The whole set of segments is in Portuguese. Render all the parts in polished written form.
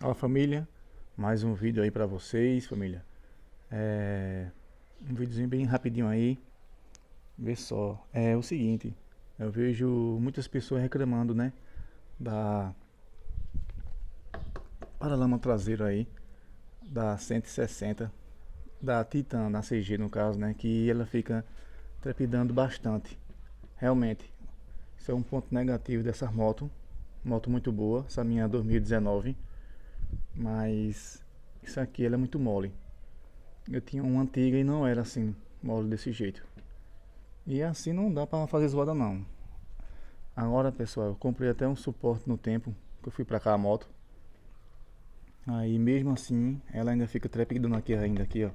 Fala família, mais um vídeo aí pra vocês, família. Um videozinho bem rapidinho aí. Vê só, é o seguinte, eu vejo muitas pessoas reclamando, né, da paralama traseiro aí, da 160, da Titan, da CG no caso, né, que ela fica trepidando bastante. Realmente, isso é um ponto negativo dessa moto muito boa, essa minha 2019. Mas isso aqui ela é muito mole. Eu tinha uma antiga e não era assim, mole desse jeito. E assim não dá pra fazer zoada não. Agora pessoal, eu comprei até um suporte no tempo que eu fui pra cá a moto. Aí mesmo assim, ela ainda fica trepidando aqui ainda, aqui ó,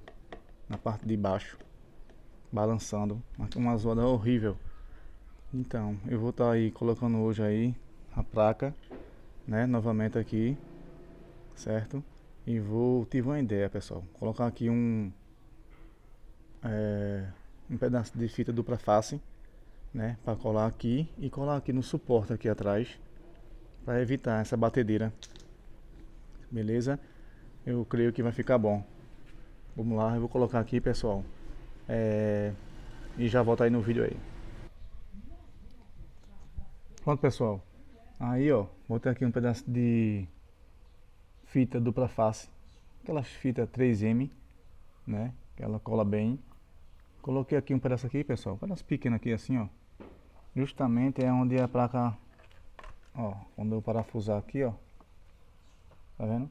na parte de baixo, balançando, uma zoada horrível. Então, eu vou estar aí colocando hoje aí a placa, né, novamente aqui, certo? E tive uma ideia, pessoal, colocar aqui um pedaço de fita dupla face, né, para colar aqui e colar aqui no suporte aqui atrás, para evitar essa batedeira. Beleza? Eu creio que vai ficar bom. Vamos lá, eu vou colocar aqui, pessoal, e já volto aí no vídeo aí. Pronto, pessoal. Aí ó, botei aqui um pedaço de fita dupla face, aquelas fitas 3M, né, que ela cola bem. Coloquei aqui um pedaço aqui, pessoal, um pedaço pequeno aqui assim, ó, justamente é onde a placa, ó, quando eu parafusar aqui, ó, tá vendo?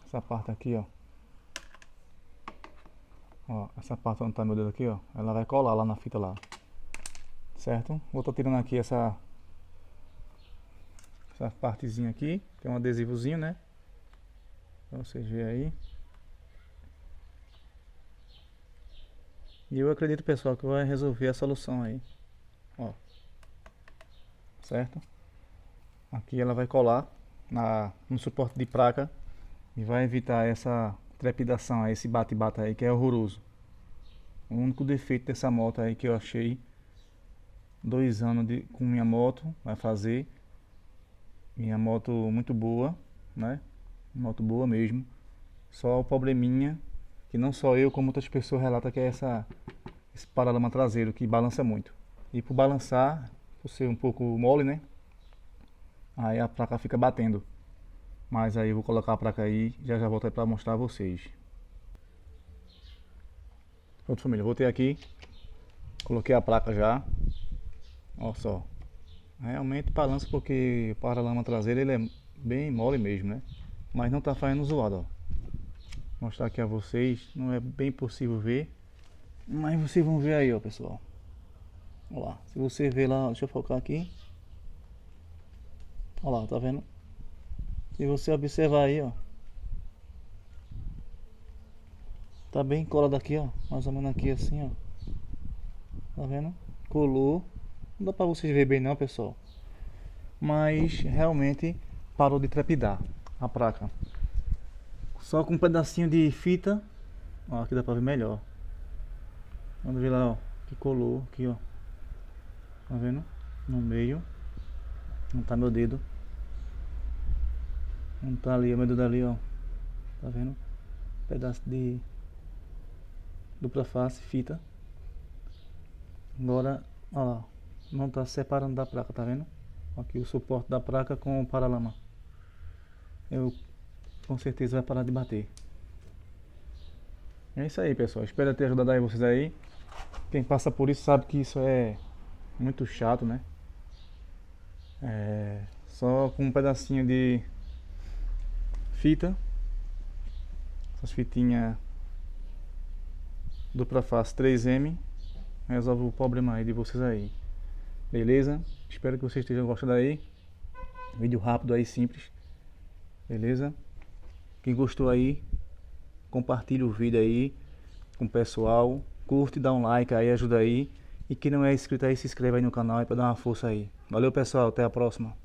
Essa parte aqui, ó, essa parte onde tá meu dedo aqui, ó, ela vai colar lá na fita lá, certo? Vou estar tirando aqui essa partezinha aqui, tem um adesivozinho, né, pra vocês verem aí. E eu acredito, pessoal, que vai resolver a solução aí, ó, certo? Aqui ela vai colar no suporte de placa e vai evitar essa trepidação aí, esse bate-bate aí que é horroroso. O único defeito dessa moto aí que eu achei, 2 anos com minha moto, vai fazer. Minha moto muito boa, né? Moto boa mesmo. Só o probleminha, que não só eu, como outras pessoas relatam, que é esse paralama traseiro que balança muito. E por balançar, por ser um pouco mole, né? Aí a placa fica batendo. Mas aí eu vou colocar a placa aí, já volto aí pra mostrar a vocês. Pronto, família, voltei aqui. Coloquei a placa já. Olha só. Realmente balança porque o paralama traseiro ele é bem mole mesmo, né? Mas não tá fazendo zoado, ó. Vou mostrar aqui a vocês, não é bem possível ver, mas vocês vão ver aí, ó, pessoal. Olha lá, se você ver lá, deixa eu focar aqui. Olha lá, tá vendo? Se você observar aí, ó, tá bem colado aqui, ó, mais ou menos aqui assim, ó. Tá vendo? Colou. Não dá pra vocês verem bem não, pessoal, mas realmente parou de trepidar a placa. Só com um pedacinho de fita, ó, aqui dá pra ver melhor. Vamos ver lá, ó, que colou aqui, ó. Tá vendo? No meio. Não tá meu dedo. Não tá ali, o meu dedo ali, ó. Tá vendo? Pedaço de dupla face, fita. Agora, ó lá, não tá separando da placa, tá vendo? Aqui o suporte da placa com o paralama. Eu com certeza vai parar de bater. É isso aí, pessoal. Espero ter ajudado aí vocês aí. Quem passa por isso sabe que isso é muito chato, né? Só com um pedacinho de fita, essas fitinhas dupla face 3M, resolve o problema aí de vocês aí. Beleza? Espero que vocês estejam gostando aí. Vídeo rápido aí, simples. Beleza? Quem gostou aí, compartilha o vídeo aí com o pessoal. Curte, dá um like aí, ajuda aí. E quem não é inscrito aí, se inscreva aí no canal aí pra dar uma força aí. Valeu, pessoal, até a próxima.